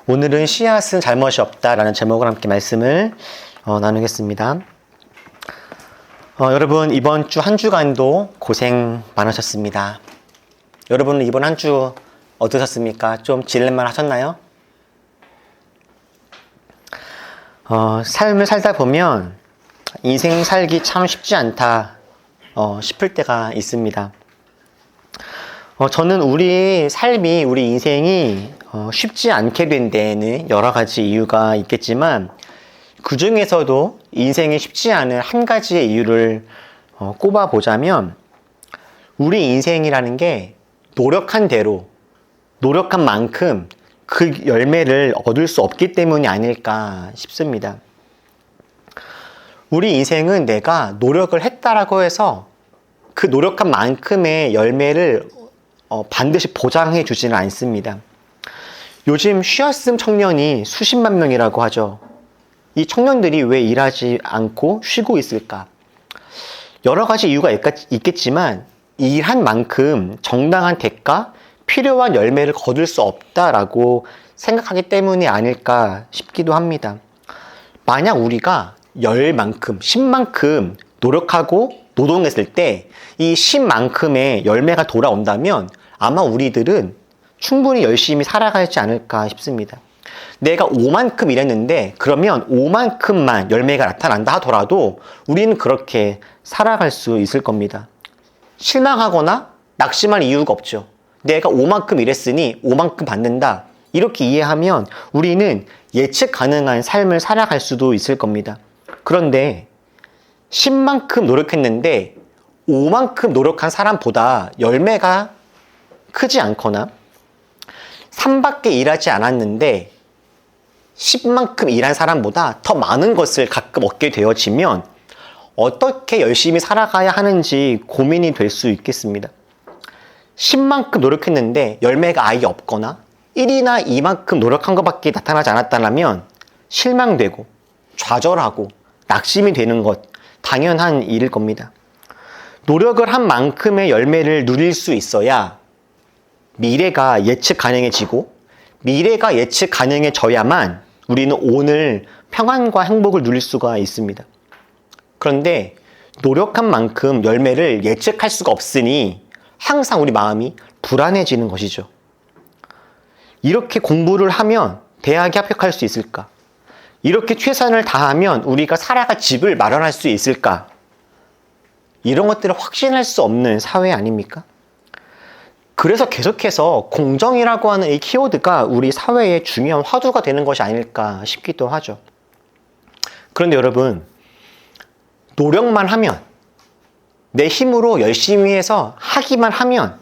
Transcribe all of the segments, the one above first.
오늘은 씨앗은 잘못이 없다라는 제목으로 함께 말씀을 나누겠습니다. 여러분 이번 주 한 주간도 고생 많으셨습니다. 여러분은 이번 한 주 어떠셨습니까? 좀 질릴만 하셨나요? 삶을 살다 보면 인생 살기 참 쉽지 않다 싶을 때가 있습니다. 저는 우리 삶이, 우리 인생이 쉽지 않게 된 데에는 여러 가지 이유가 있겠지만 그 중에서도 인생이 쉽지 않은 한 가지의 이유를 꼽아보자면 우리 인생이라는 게 노력한 대로, 노력한 만큼 그 열매를 얻을 수 없기 때문이 아닐까 싶습니다. 우리 인생은 내가 노력을 했다라고 해서 그 노력한 만큼의 열매를 반드시 보장해 주지는 않습니다. 요즘 쉬었음 청년이 수십만 명이라고 하죠. 이 청년들이 왜 일하지 않고 쉬고 있을까? 여러 가지 이유가 있겠지만 일한 만큼 정당한 대가, 필요한 열매를 거둘 수 없다라고 생각하기 때문이 아닐까 싶기도 합니다. 만약 우리가 10만큼, 10만큼 노력하고 노동했을 때 이 10만큼의 열매가 돌아온다면 아마 우리들은 충분히 열심히 살아가지 않을까 싶습니다. 내가 5만큼 일했는데 그러면 5만큼만 열매가 나타난다 하더라도 우리는 그렇게 살아갈 수 있을 겁니다. 실망하거나 낙심할 이유가 없죠. 내가 5만큼 일했으니 5만큼 받는다. 이렇게 이해하면 우리는 예측 가능한 삶을 살아갈 수도 있을 겁니다. 그런데 10만큼 노력했는데 5만큼 노력한 사람보다 열매가 크지 않거나 3밖에 일하지 않았는데 10만큼 일한 사람보다 더 많은 것을 가끔 얻게 되어지면 어떻게 열심히 살아가야 하는지 고민이 될 수 있겠습니다. 10만큼 노력했는데 열매가 아예 없거나 1이나 2만큼 노력한 것밖에 나타나지 않았다면 실망되고 좌절하고 낙심이 되는 것 당연한 일일 겁니다. 노력을 한 만큼의 열매를 누릴 수 있어야 미래가 예측 가능해지고 미래가 예측 가능해져야만 우리는 오늘 평안과 행복을 누릴 수가 있습니다. 그런데 노력한 만큼 열매를 예측할 수가 없으니 항상 우리 마음이 불안해지는 것이죠. 이렇게 공부를 하면 대학에 합격할 수 있을까? 이렇게 최선을 다하면 우리가 살아갈 집을 마련할 수 있을까? 이런 것들을 확신할 수 없는 사회 아닙니까? 그래서 계속해서 공정이라고 하는 이 키워드가 우리 사회의 중요한 화두가 되는 것이 아닐까 싶기도 하죠. 그런데 여러분, 노력만 하면, 내 힘으로 열심히 해서 하기만 하면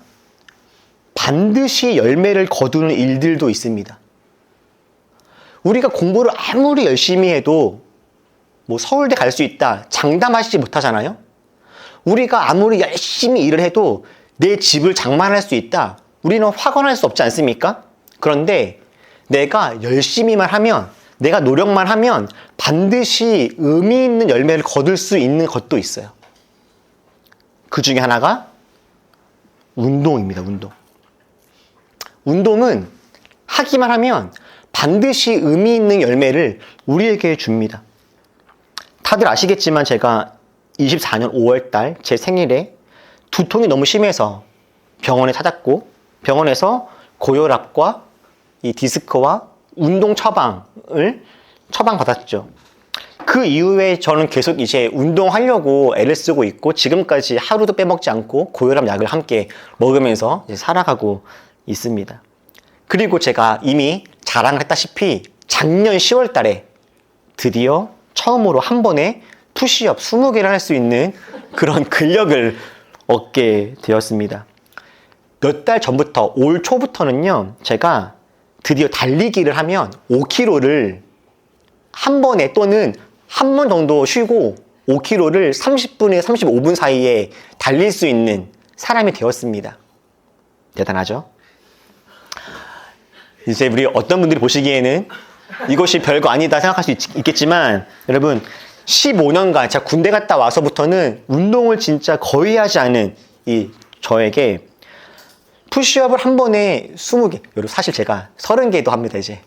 반드시 열매를 거두는 일들도 있습니다. 우리가 공부를 아무리 열심히 해도 서울대 갈 수 있다 장담하시지 못하잖아요. 우리가 아무리 열심히 일을 해도 내 집을 장만할 수 있다 우리는 확언할 수 없지 않습니까? 그런데 내가 열심히만 하면, 내가 노력만 하면 반드시 의미 있는 열매를 거둘 수 있는 것도 있어요. 그 중에 하나가 운동입니다. 운동은 하기만 하면 반드시 의미 있는 열매를 우리에게 줍니다. 다들 아시겠지만 제가 24년 5월달 제 생일에 두통이 너무 심해서 병원에 찾았고 병원에서 고혈압과 이 디스크와 운동 처방받았죠. 그 이후에 저는 계속 이제 운동하려고 애를 쓰고 있고 지금까지 하루도 빼먹지 않고 고혈압 약을 함께 먹으면서 이제 살아가고 있습니다. 그리고 제가 이미 자랑을 했다시피 작년 10월 달에 드디어 처음으로 한 번에 푸시업 20개를 할 수 있는 그런 근력을 얻게 되었습니다. 몇 달 전부터, 올 초부터는요, 제가 드디어 달리기를 하면 5km를 한 번에 또는 한 번 정도 쉬고 5km를 30분에서 35분 사이에 달릴 수 있는 사람이 되었습니다. 대단하죠? 이제 우리 어떤 분들이 보시기에는 이것이 별거 아니다 생각할 수 있겠지만 여러분 15년간 제가 군대 갔다 와서부터는 운동을 진짜 거의 하지 않은 이 저에게 푸시업을 한 번에 20개, 여러분 사실 제가 30개도 합니다 이제.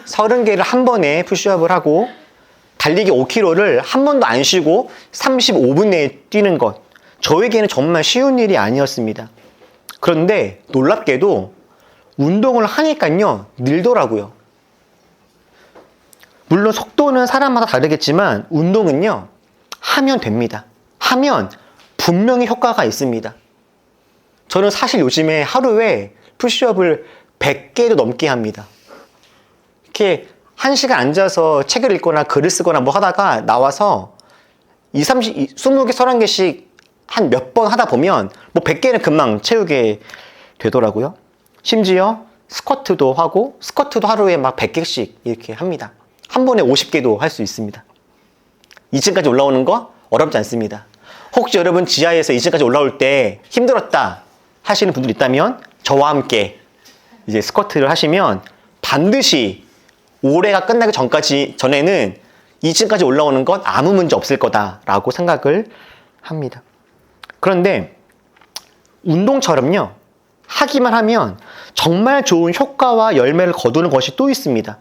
30개를 한 번에 푸시업을 하고 달리기 5km를 한 번도 안 쉬고 35분 내에 뛰는 것. 저에게는 정말 쉬운 일이 아니었습니다. 그런데 놀랍게도 운동을 하니까요, 늘더라고요. 물론 속도는 사람마다 다르겠지만 운동은요, 하면 됩니다. 하면 분명히 효과가 있습니다. 저는 사실 요즘에 하루에 푸시업을 100개도 넘게 합니다. 이렇게 1시간 앉아서 책을 읽거나 글을 쓰거나 뭐 하다가 나와서 20개, 30개 한 몇 번 하다 보면 뭐 100개는 금방 채우게 되더라고요. 심지어 스쿼트도 하고, 스쿼트도 하루에 막 100개씩 이렇게 합니다. 한 번에 50개도 할 수 있습니다. 2층까지 올라오는 거 어렵지 않습니다. 혹시 여러분 지하에서 2층까지 올라올 때 힘들었다 하시는 분들 있다면 저와 함께 이제 스쿼트를 하시면 반드시 올해가 끝나기 전에는 2층까지 올라오는 건 아무 문제 없을 거다라고 생각을 합니다. 그런데 운동처럼요, 하기만 하면 정말 좋은 효과와 열매를 거두는 것이 또 있습니다.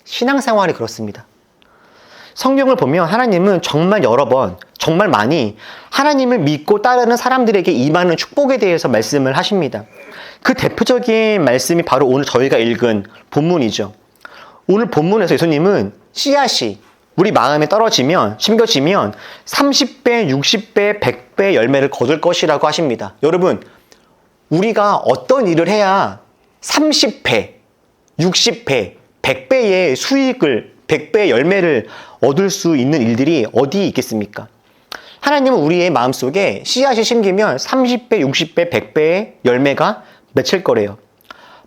신앙생활이 그렇습니다. 성경을 보면 하나님은 정말 여러 번, 정말 많이 하나님을 믿고 따르는 사람들에게 임하는 축복에 대해서 말씀을 하십니다. 그 대표적인 말씀이 바로 오늘 저희가 읽은 본문이죠. 오늘 본문에서 예수님은 씨앗이 우리 마음에 떨어지면, 심겨지면 30배, 60배, 100배 열매를 거둘 것이라고 하십니다. 여러분, 우리가 어떤 일을 해야 30배, 60배, 100배의 수익을, 100배의 열매를 얻을 수 있는 일들이 어디 있겠습니까? 하나님은 우리의 마음속에 씨앗이 심기면 30배, 60배, 100배의 열매가 맺힐 거래요.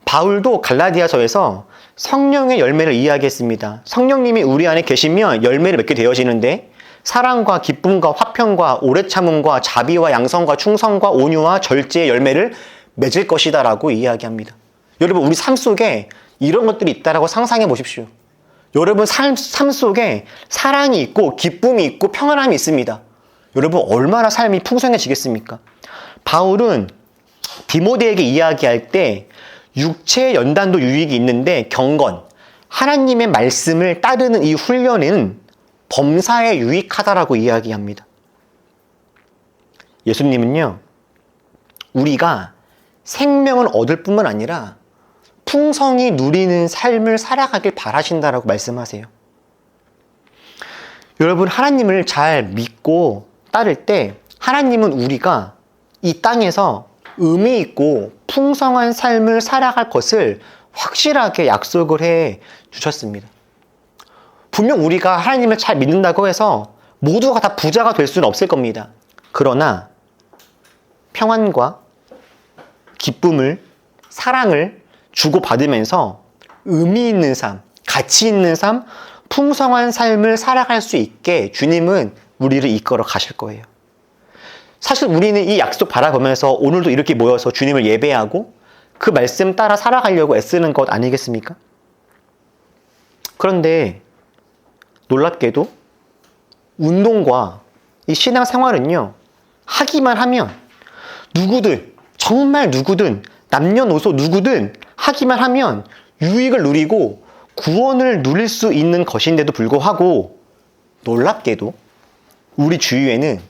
바울도 갈라디아서에서 성령의 열매를 이야기했습니다. 성령님이 우리 안에 계시면 열매를 맺게 되어지는데 사랑과 기쁨과 화평과 오래 참음과 자비와 양성과 충성과 온유와 절제의 열매를 맺을 것이다 라고 이야기합니다. 여러분, 우리 삶 속에 이런 것들이 있다라고 상상해 보십시오. 여러분 삶 속에 사랑이 있고 기쁨이 있고 평안함이 있습니다. 여러분 얼마나 삶이 풍성해지겠습니까? 바울은 디모데에게 이야기할 때 육체의 연단도 유익이 있는데 경건, 하나님의 말씀을 따르는 이 훈련은 범사에 유익하다라고 이야기합니다. 예수님은요, 우리가 생명을 얻을 뿐만 아니라 풍성히 누리는 삶을 살아가길 바라신다라고 말씀하세요. 여러분, 하나님을 잘 믿고 따를 때 하나님은 우리가 이 땅에서 의미 있고 풍성한 삶을 살아갈 것을 확실하게 약속을 해 주셨습니다. 분명 우리가 하나님을 잘 믿는다고 해서 모두가 다 부자가 될 수는 없을 겁니다. 그러나 평안과 기쁨을, 사랑을 주고받으면서 의미 있는 삶, 가치 있는 삶, 풍성한 삶을 살아갈 수 있게 주님은 우리를 이끌어 가실 거예요. 사실 우리는 이 약속 바라보면서 오늘도 이렇게 모여서 주님을 예배하고 그 말씀 따라 살아가려고 애쓰는 것 아니겠습니까? 그런데 놀랍게도 운동과 이 신앙생활은요, 하기만 하면 누구든, 정말 누구든, 남녀노소 누구든 하기만 하면 유익을 누리고 구원을 누릴 수 있는 것인데도 불구하고 놀랍게도 우리 주위에는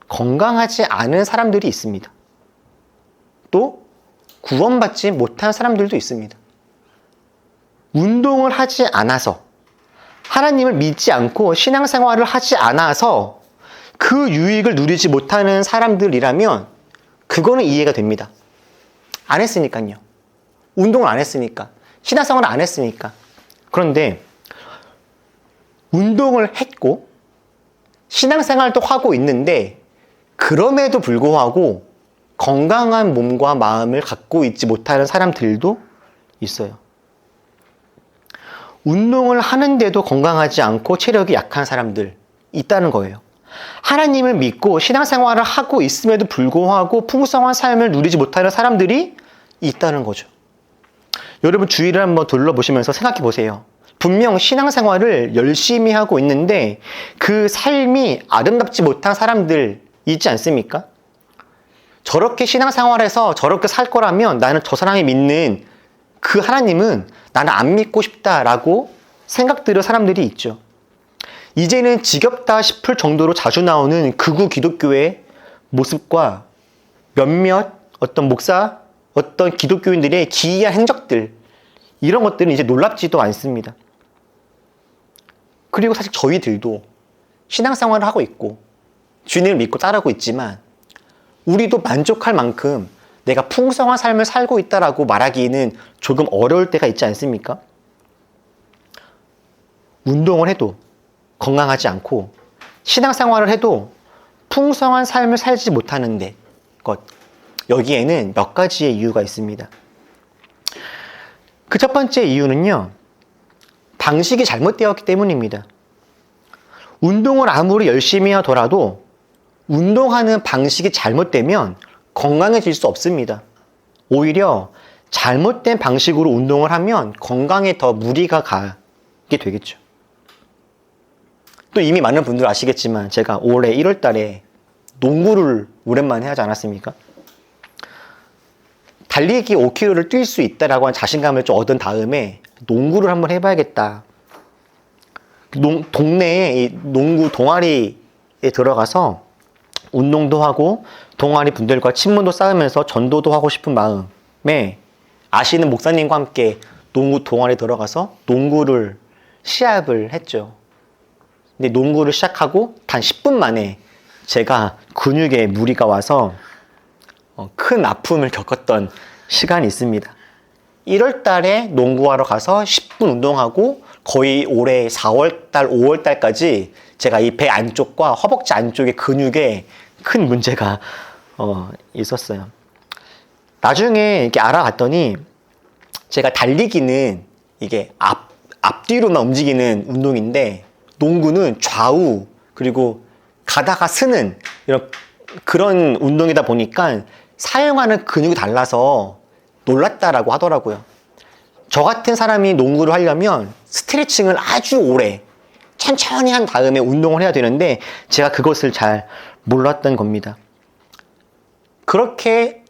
건강하지 않은 사람들이 있습니다. 또 구원받지 못한 사람들도 있습니다. 운동을 하지 않아서, 하나님을 믿지 않고 신앙생활을 하지 않아서 그 유익을 누리지 못하는 사람들이라면 그거는 이해가 됩니다. 안 했으니까요. 운동을 안 했으니까. 신앙생활을 안 했으니까. 그런데 운동을 했고 신앙생활도 하고 있는데 그럼에도 불구하고 건강한 몸과 마음을 갖고 있지 못하는 사람들도 있어요. 운동을 하는데도 건강하지 않고 체력이 약한 사람들 있다는 거예요. 하나님을 믿고 신앙생활을 하고 있음에도 불구하고 풍성한 삶을 누리지 못하는 사람들이 있다는 거죠. 여러분 주위를 한번 둘러보시면서 생각해 보세요. 분명 신앙생활을 열심히 하고 있는데 그 삶이 아름답지 못한 사람들 있지 않습니까? 저렇게 신앙생활에서 저렇게 살 거라면 나는 저 사람이 믿는 그 하나님은 나는 안 믿고 싶다라고 생각들을 사람들이 있죠. 이제는 지겹다 싶을 정도로 자주 나오는 극우 기독교의 모습과 몇몇 어떤 목사, 어떤 기독교인들의 기이한 행적들, 이런 것들은 이제 놀랍지도 않습니다. 그리고 사실 저희들도 신앙생활을 하고 있고 주님을 믿고 따르고 있지만 우리도 만족할 만큼 내가 풍성한 삶을 살고 있다라고 말하기는 조금 어려울 때가 있지 않습니까? 운동을 해도 건강하지 않고 신앙생활을 해도 풍성한 삶을 살지 못하는 것, 여기에는 몇 가지의 이유가 있습니다. 그 첫 번째 이유는요, 방식이 잘못되었기 때문입니다. 운동을 아무리 열심히 하더라도 운동하는 방식이 잘못되면 건강해질 수 없습니다. 오히려 잘못된 방식으로 운동을 하면 건강에 더 무리가 가게 되겠죠. 또 이미 많은 분들 아시겠지만 제가 올해 1월 달에 농구를 오랜만에 하지 않았습니까? 달리기 5km를 뛸 수 있다라고 하는 자신감을 좀 얻은 다음에 농구를 한번 해봐야겠다. 동네에 이 농구 동아리에 들어가서 운동도 하고 동아리 분들과 친분도 쌓으면서 전도도 하고 싶은 마음에 아시는 목사님과 함께 농구 동아리에 들어가서 농구를 시합을 했죠. 근데 농구를 시작하고 단 10분 만에 제가 근육에 무리가 와서 큰 아픔을 겪었던 시간이 있습니다. 1월 달에 농구하러 가서 10분 운동하고 거의 올해 4월 달, 5월 달까지 제가 이 배 안쪽과 허벅지 안쪽의 근육에 큰 문제가 있었어요. 나중에 이렇게 알아봤더니 제가 달리기는 이게 앞뒤로만 움직이는 운동인데 농구는 좌우 그리고 가다가 쓰는 그런 운동이다 보니까 사용하는 근육이 달라서 놀랐다라고 하더라고요. 저 같은 사람이 농구를 하려면 스트레칭을 아주 오래 천천히 한 다음에 운동을 해야 되는데 제가 그것을 잘 몰랐던 겁니다. 그렇게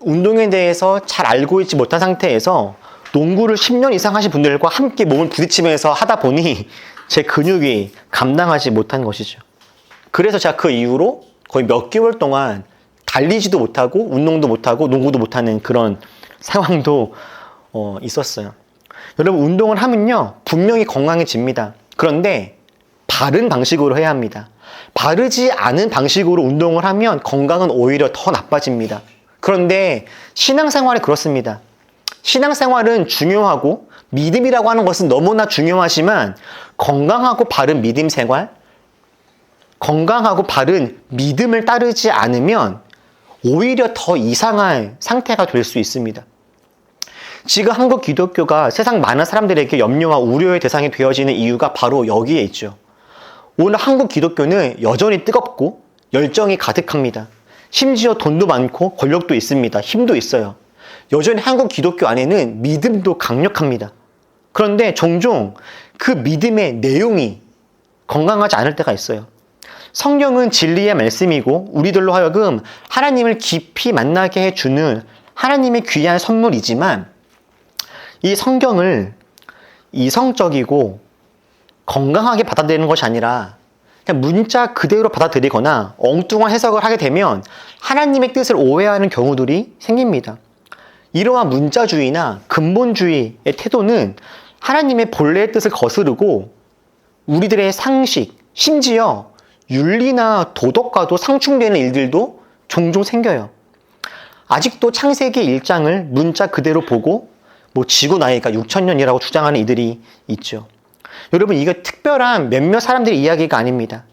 운동에 대해서 잘 알고 있지 못한 상태에서 농구를 10년 이상 하신 분들과 함께 몸을 부딪히면서 하다 보니 제 근육이 감당하지 못한 것이죠. 그래서 제가 그 이후로 거의 몇 개월 동안 달리지도 못하고 운동도 못하고 농구도 못하는 그런 상황도 있었어요. 여러분, 운동을 하면요 분명히 건강해집니다. 그런데 바른 방식으로 해야 합니다. 바르지 않은 방식으로 운동을 하면 건강은 오히려 더 나빠집니다. 그런데 신앙생활이 그렇습니다. 신앙생활은 중요하고 믿음이라고 하는 것은 너무나 중요하지만 건강하고 바른 믿음 생활, 건강하고 바른 믿음을 따르지 않으면 오히려 더 이상한 상태가 될 수 있습니다. 지금 한국 기독교가 세상 많은 사람들에게 염려와 우려의 대상이 되어지는 이유가 바로 여기에 있죠. 오늘 한국 기독교는 여전히 뜨겁고 열정이 가득합니다. 심지어 돈도 많고 권력도 있습니다. 힘도 있어요. 여전히 한국 기독교 안에는 믿음도 강력합니다. 그런데 종종 그 믿음의 내용이 건강하지 않을 때가 있어요. 성경은 진리의 말씀이고 우리들로 하여금 하나님을 깊이 만나게 해주는 하나님의 귀한 선물이지만 이 성경을 이성적이고 건강하게 받아들이는 것이 아니라 그냥 문자 그대로 받아들이거나 엉뚱한 해석을 하게 되면 하나님의 뜻을 오해하는 경우들이 생깁니다. 이러한 문자주의나 근본주의의 태도는 하나님의 본래의 뜻을 거스르고 우리들의 상식, 심지어 윤리나 도덕과도 상충되는 일들도 종종 생겨요. 아직도 창세기 1장을 문자 그대로 보고 지구 나이가 6,000년이라고 주장하는 이들이 있죠. 여러분, 이게 특별한 몇몇 사람들의 이야기가 아닙니다.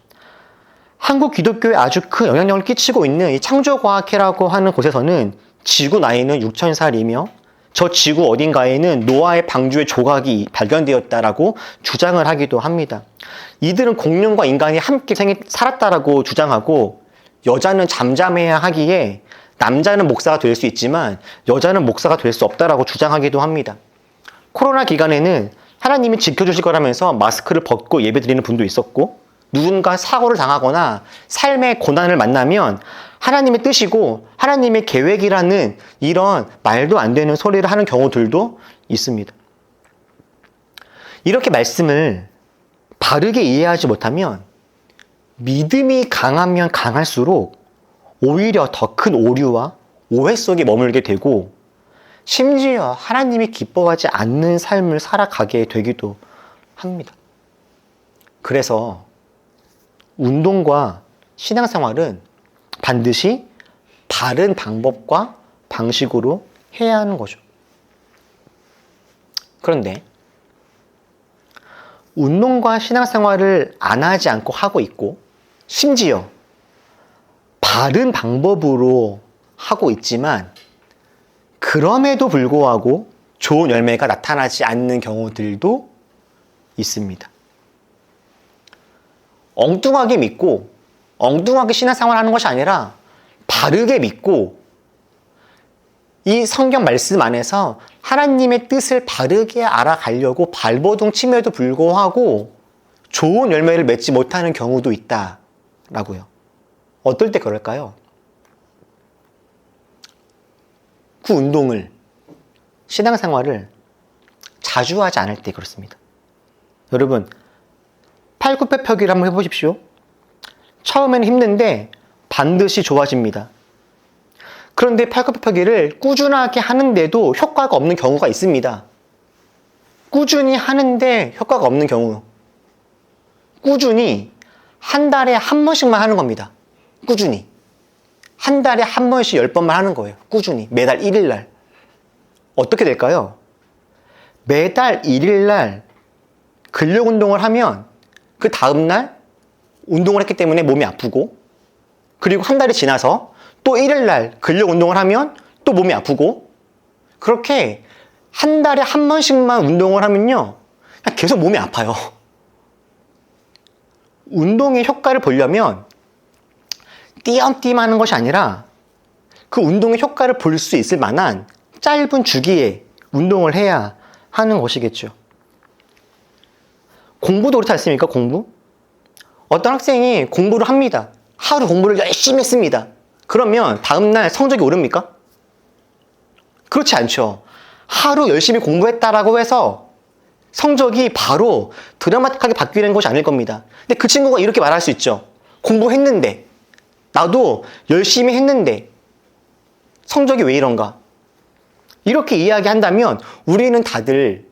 한국 기독교에 아주 큰 영향력을 끼치고 있는 이 창조과학회라고 하는 곳에서는 지구 나이는 6,000살이며 저 지구 어딘가에는 노아의 방주의 조각이 발견되었다라고 주장을 하기도 합니다. 이들은 공룡과 인간이 함께 살았다라고 주장하고 여자는 잠잠해야 하기에 남자는 목사가 될 수 있지만 여자는 목사가 될 수 없다라고 주장하기도 합니다. 코로나 기간에는 하나님이 지켜주실 거라면서 마스크를 벗고 예배드리는 분도 있었고 누군가 사고를 당하거나 삶의 고난을 만나면 하나님의 뜻이고 하나님의 계획이라는 이런 말도 안 되는 소리를 하는 경우들도 있습니다. 이렇게 말씀을 바르게 이해하지 못하면 믿음이 강하면 강할수록 오히려 더 큰 오류와 오해 속에 머물게 되고 심지어 하나님이 기뻐하지 않는 삶을 살아가게 되기도 합니다. 그래서 운동과 신앙생활은 반드시 바른 방법과 방식으로 해야 하는 거죠. 그런데 운동과 신앙생활을 안 하지 않고 하고 있고 심지어 바른 방법으로 하고 있지만 그럼에도 불구하고 좋은 열매가 나타나지 않는 경우들도 있습니다. 엉뚱하게 믿고 엉뚱하게 신앙생활 하는 것이 아니라 바르게 믿고 이 성경 말씀 안에서 하나님의 뜻을 바르게 알아가려고 발버둥 침에도 불구하고 좋은 열매를 맺지 못하는 경우도 있다라고요. 어떨 때 그럴까요? 그 운동을, 신앙생활을 자주 하지 않을 때 그렇습니다. 여러분, 팔굽혀펴기를 한번 해보십시오. 처음에는 힘든데 반드시 좋아집니다. 그런데 팔굽혀펴기를 꾸준하게 하는데도 효과가 없는 경우가 있습니다. 꾸준히 하는데 효과가 없는 경우. 꾸준히 한 달에 한 번씩만 하는 겁니다. 꾸준히. 한 달에 한 번씩 10번만 하는 거예요. 꾸준히. 매달 1일 날. 어떻게 될까요? 매달 1일 날 근력 운동을 하면 그 다음날 운동을 했기 때문에 몸이 아프고 그리고 한 달이 지나서 또 1일 날 근력 운동을 하면 또 몸이 아프고 그렇게 한 달에 한 번씩만 운동을 하면요. 그냥 계속 몸이 아파요. 운동의 효과를 보려면 띄엄띄엄 하는 것이 아니라 그 운동의 효과를 볼 수 있을 만한 짧은 주기에 운동을 해야 하는 것이겠죠. 공부도 그렇지 않습니까? 공부? 어떤 학생이 공부를 합니다. 하루 공부를 열심히 했습니다. 그러면 다음날 성적이 오릅니까? 그렇지 않죠. 하루 열심히 공부했다라고 해서 성적이 바로 드라마틱하게 바뀌는 것이 아닐 겁니다. 근데 그 친구가 이렇게 말할 수 있죠. 공부했는데, 나도 열심히 했는데 성적이 왜 이런가? 이렇게 이야기한다면 우리는 다들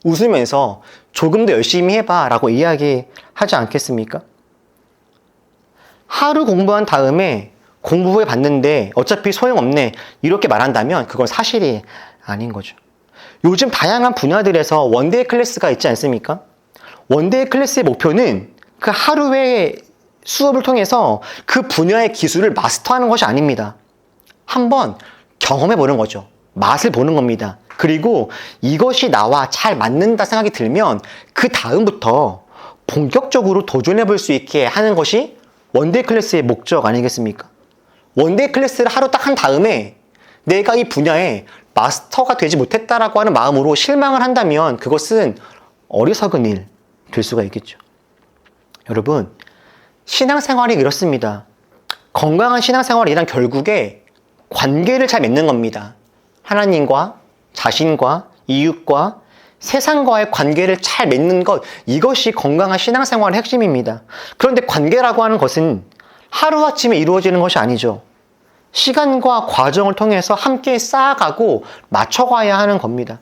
웃으면서 조금 더 열심히 해봐 라고 이야기하지 않겠습니까? 하루 공부한 다음에 공부 후에 봤는데 어차피 소용없네 이렇게 말한다면 그건 사실이 아닌 거죠. 요즘 다양한 분야들에서 원데이 클래스가 있지 않습니까? 원데이 클래스의 목표는 그 하루의 수업을 통해서 그 분야의 기술을 마스터하는 것이 아닙니다. 한번 경험해 보는 거죠. 맛을 보는 겁니다. 그리고 이것이 나와 잘 맞는다 생각이 들면 그 다음부터 본격적으로 도전해 볼 수 있게 하는 것이 원데이 클래스의 목적 아니겠습니까? 원데이 클래스를 하루 딱 한 다음에 내가 이 분야에 마스터가 되지 못했다라고 하는 마음으로 실망을 한다면 그것은 어리석은 일 될 수가 있겠죠. 여러분, 신앙생활이 이렇습니다. 건강한 신앙생활이란 결국에 관계를 잘 맺는 겁니다. 하나님과 자신과 이웃과 세상과의 관계를 잘 맺는 것, 이것이 건강한 신앙생활의 핵심입니다. 그런데 관계라고 하는 것은 하루아침에 이루어지는 것이 아니죠. 시간과 과정을 통해서 함께 쌓아가고 맞춰가야 하는 겁니다.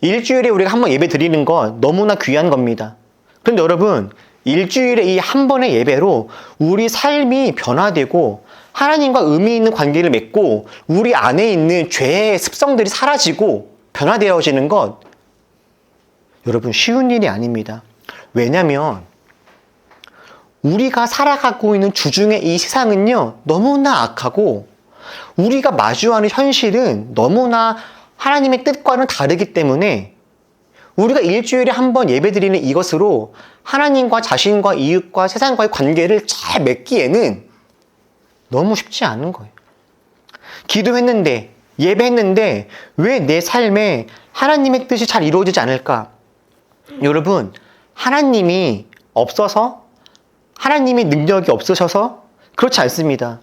일주일에 우리가 한 번 예배 드리는 것 너무나 귀한 겁니다. 그런데 여러분, 일주일에 이 한 번의 예배로 우리 삶이 변화되고 하나님과 의미 있는 관계를 맺고 우리 안에 있는 죄의 습성들이 사라지고 변화되어지는 것, 여러분 쉬운 일이 아닙니다. 왜냐하면 우리가 살아가고 있는 주중의 이 세상은요 너무나 악하고 우리가 마주하는 현실은 너무나 하나님의 뜻과는 다르기 때문에 우리가 일주일에 한 번 예배드리는 이것으로 하나님과 자신과 이웃과 세상과의 관계를 잘 맺기에는 너무 쉽지 않은 거예요. 기도했는데, 예배했는데 왜 내 삶에 하나님의 뜻이 잘 이루어지지 않을까? 여러분, 하나님이 없어서 하나님이 능력이 없으셔서 그렇지 않습니다.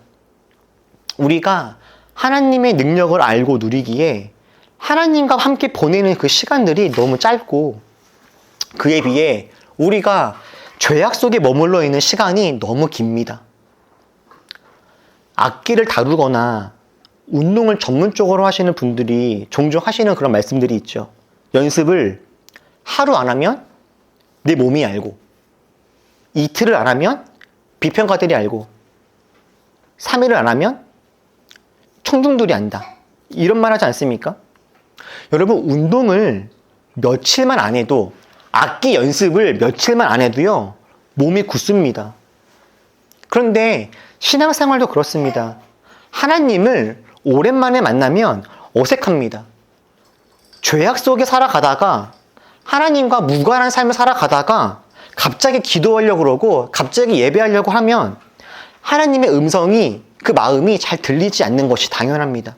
우리가 하나님의 능력을 알고 누리기에 하나님과 함께 보내는 그 시간들이 너무 짧고 그에 비해 우리가 죄악 속에 머물러 있는 시간이 너무 깁니다. 악기를 다루거나 운동을 전문적으로 하시는 분들이 종종 하시는 그런 말씀들이 있죠. 연습을 하루 안 하면 내 몸이 알고, 이틀을 안 하면 비평가들이 알고, 3일을 안 하면 청중들이 안다. 이런 말 하지 않습니까? 여러분, 운동을 며칠만 안 해도, 악기 연습을 며칠만 안 해도요, 몸이 굳습니다. 그런데 신앙생활도 그렇습니다. 하나님을 오랜만에 만나면 어색합니다. 죄악 속에 살아가다가 하나님과 무관한 삶을 살아가다가 갑자기 기도하려고 그러고 갑자기 예배하려고 하면 하나님의 음성이 그 마음이 잘 들리지 않는 것이 당연합니다.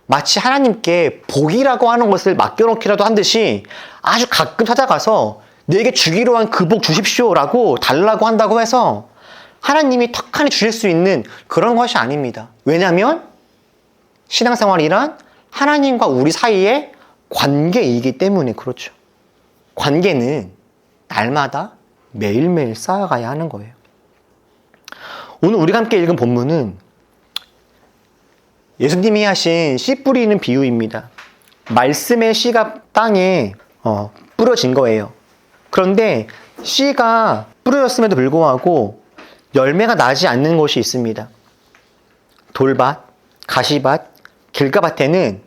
마치 하나님께 복이라고 하는 것을 맡겨놓기라도 한 듯이 아주 가끔 찾아가서 내게 주기로 한 그 복 주십시오라고 달라고 한다고 해서 하나님이 턱하니 주실 수 있는 그런 것이 아닙니다. 왜냐하면 신앙생활이란 하나님과 우리 사이의 관계이기 때문에 그렇죠. 관계는 날마다 매일매일 쌓아가야 하는 거예요. 오늘 우리가 함께 읽은 본문은 예수님이 하신 씨 뿌리는 비유입니다. 말씀의 씨가 땅에 뿌려진 거예요. 그런데 씨가 뿌려졌음에도 불구하고 열매가 나지 않는 곳이 있습니다. 돌밭, 가시밭, 길가밭에는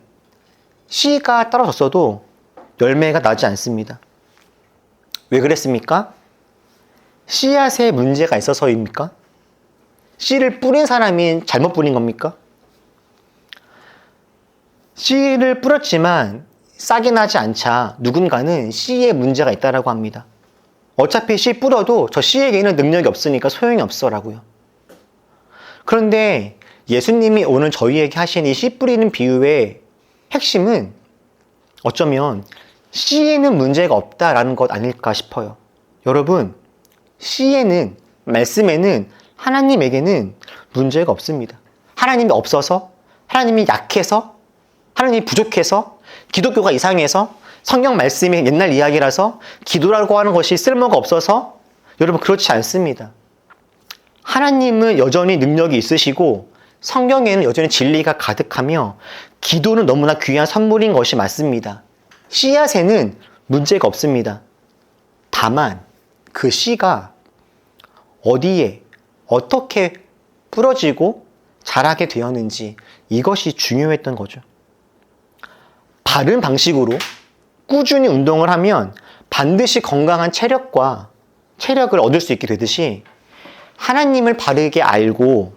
씨가 떨어졌어도 열매가 나지 않습니다. 왜 그랬습니까? 씨앗에 문제가 있어서입니까? 씨를 뿌린 사람이 잘못 뿌린 겁니까? 씨를 뿌렸지만 싹이 나지 않자 누군가는 씨에 문제가 있다라고 합니다. 어차피 씨 뿌려도 저 씨에게는 능력이 없으니까 소용이 없어라고요. 그런데 예수님이 오늘 저희에게 하신 이 씨 뿌리는 비유의 핵심은 어쩌면 씨에는 문제가 없다라는 것 아닐까 싶어요. 여러분, 씨에는, 말씀에는 하나님에게는 문제가 없습니다. 하나님이 없어서, 하나님이 약해서, 하나님이 부족해서, 기독교가 이상해서, 성경 말씀이 옛날 이야기라서 기도라고 하는 것이 쓸모가 없어서 여러분 그렇지 않습니다. 하나님은 여전히 능력이 있으시고 성경에는 여전히 진리가 가득하며 기도는 너무나 귀한 선물인 것이 맞습니다. 씨앗에는 문제가 없습니다. 다만 그 씨가 어디에 어떻게 뿌려지고 자라게 되었는지 이것이 중요했던 거죠. 바른 방식으로 꾸준히 운동을 하면 반드시 건강한 체력을 얻을 수 있게 되듯이 하나님을 바르게 알고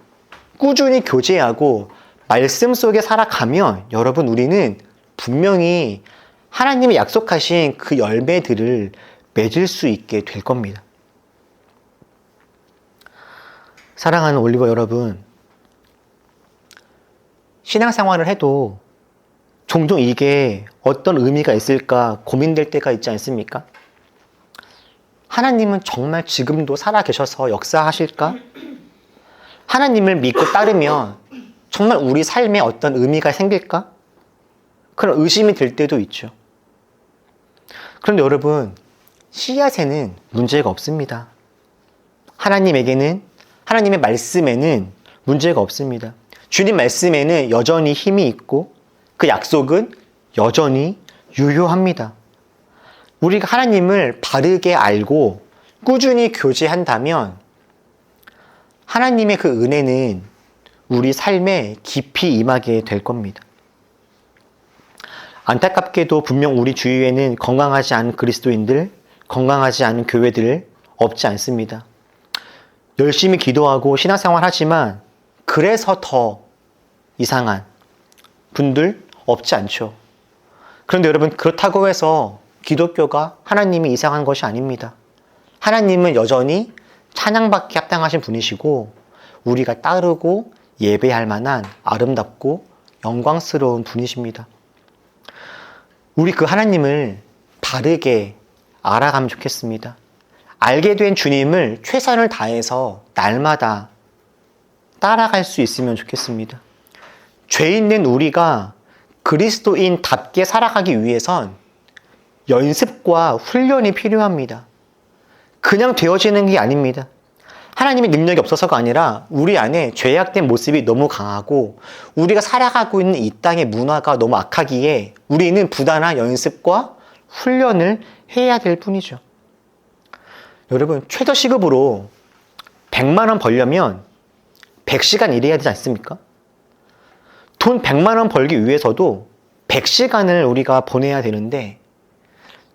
꾸준히 교제하고 말씀 속에 살아가면 여러분 우리는 분명히 하나님이 약속하신 그 열매들을 맺을 수 있게 될 겁니다. 사랑하는 올리버 여러분, 신앙생활을 해도 종종 이게 어떤 의미가 있을까 고민될 때가 있지 않습니까? 하나님은 정말 지금도 살아계셔서 역사하실까? 하나님을 믿고 따르면 정말 우리 삶에 어떤 의미가 생길까? 그런 의심이 들 때도 있죠. 그런데 여러분, 씨앗에는 문제가 없습니다. 하나님에게는, 하나님의 말씀에는 문제가 없습니다. 주님 말씀에는 여전히 힘이 있고 그 약속은 여전히 유효합니다. 우리가 하나님을 바르게 알고 꾸준히 교제한다면 하나님의 그 은혜는 우리 삶에 깊이 임하게 될 겁니다. 안타깝게도 분명 우리 주위에는 건강하지 않은 그리스도인들, 건강하지 않은 교회들 없지 않습니다. 열심히 기도하고 신앙생활 하지만 그래서 더 이상한 분들 없지 않죠. 그런데 여러분 그렇다고 해서 기독교가 하나님이 이상한 것이 아닙니다. 하나님은 여전히 찬양받기 합당하신 분이시고 우리가 따르고 예배할 만한 아름답고 영광스러운 분이십니다. 우리 그 하나님을 바르게 알아가면 좋겠습니다. 알게 된 주님을 최선을 다해서 날마다 따라갈 수 있으면 좋겠습니다. 죄 있는 우리가 그리스도인답게 살아가기 위해선 연습과 훈련이 필요합니다. 그냥 되어지는 게 아닙니다. 하나님의 능력이 없어서가 아니라 우리 안에 죄악된 모습이 너무 강하고 우리가 살아가고 있는 이 땅의 문화가 너무 악하기에 우리는 부단한 연습과 훈련을 해야 될 뿐이죠. 여러분, 최저 시급으로 100만 원 벌려면 100시간 일해야 되지 않습니까? 돈 100만 원 벌기 위해서도 100시간을 우리가 보내야 되는데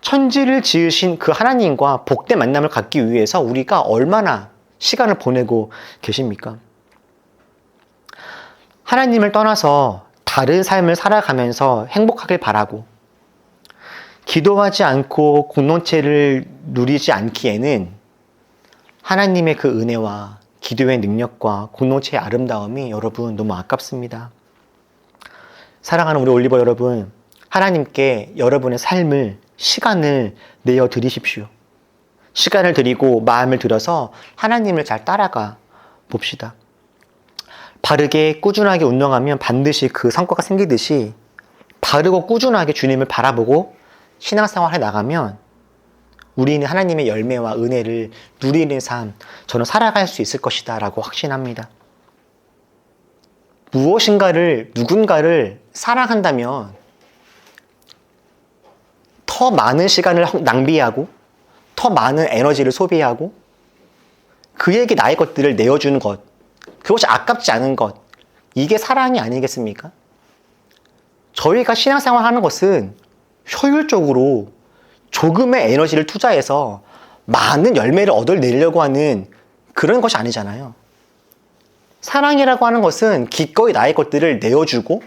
천지를 지으신 그 하나님과 복된 만남을 갖기 위해서 우리가 얼마나 시간을 보내고 계십니까? 하나님을 떠나서 다른 삶을 살아가면서 행복하길 바라고 기도하지 않고 공동체를 누리지 않기에는 하나님의 그 은혜와 기도의 능력과 공동체의 아름다움이 여러분 너무 아깝습니다. 사랑하는 우리 올리버 여러분, 하나님께 여러분의 삶을, 시간을 내어 드리십시오. 시간을 드리고 마음을 들여서 하나님을 잘 따라가 봅시다. 바르게 꾸준하게 운동하면 반드시 그 성과가 생기듯이 바르고 꾸준하게 주님을 바라보고 신앙생활에 나가면 우리는 하나님의 열매와 은혜를 누리는 삶, 저는 살아갈 수 있을 것이다 라고 확신합니다. 누군가를 사랑한다면 더 많은 시간을 낭비하고 더 많은 에너지를 소비하고 그에게 나의 것들을 내어주는 것, 그것이 아깝지 않은 것, 이게 사랑이 아니겠습니까? 저희가 신앙생활 하는 것은 효율적으로 조금의 에너지를 투자해서 많은 열매를 얻어내려고 하는 그런 것이 아니잖아요. 사랑이라고 하는 것은 기꺼이 나의 것들을 내어주고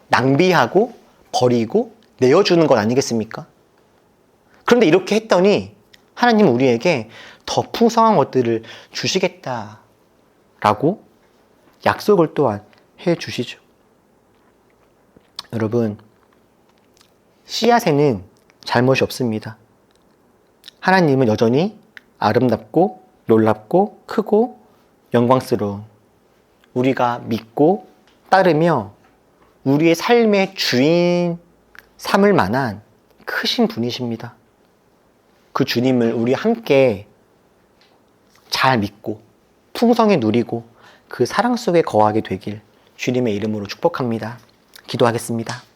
낭비하고 버리고 내어주는 것 아니겠습니까? 그런데 이렇게 했더니 하나님은 우리에게 더 풍성한 것들을 주시겠다라고 약속을 또한 해주시죠. 여러분, 씨앗에는 잘못이 없습니다. 하나님은 여전히 아름답고 놀랍고 크고 영광스러운 우리가 믿고 따르며 우리의 삶의 주인 삼을 만한 크신 분이십니다. 그 주님을 우리 함께 잘 믿고 풍성히 누리고 그 사랑 속에 거하게 되길 주님의 이름으로 축복합니다. 기도하겠습니다.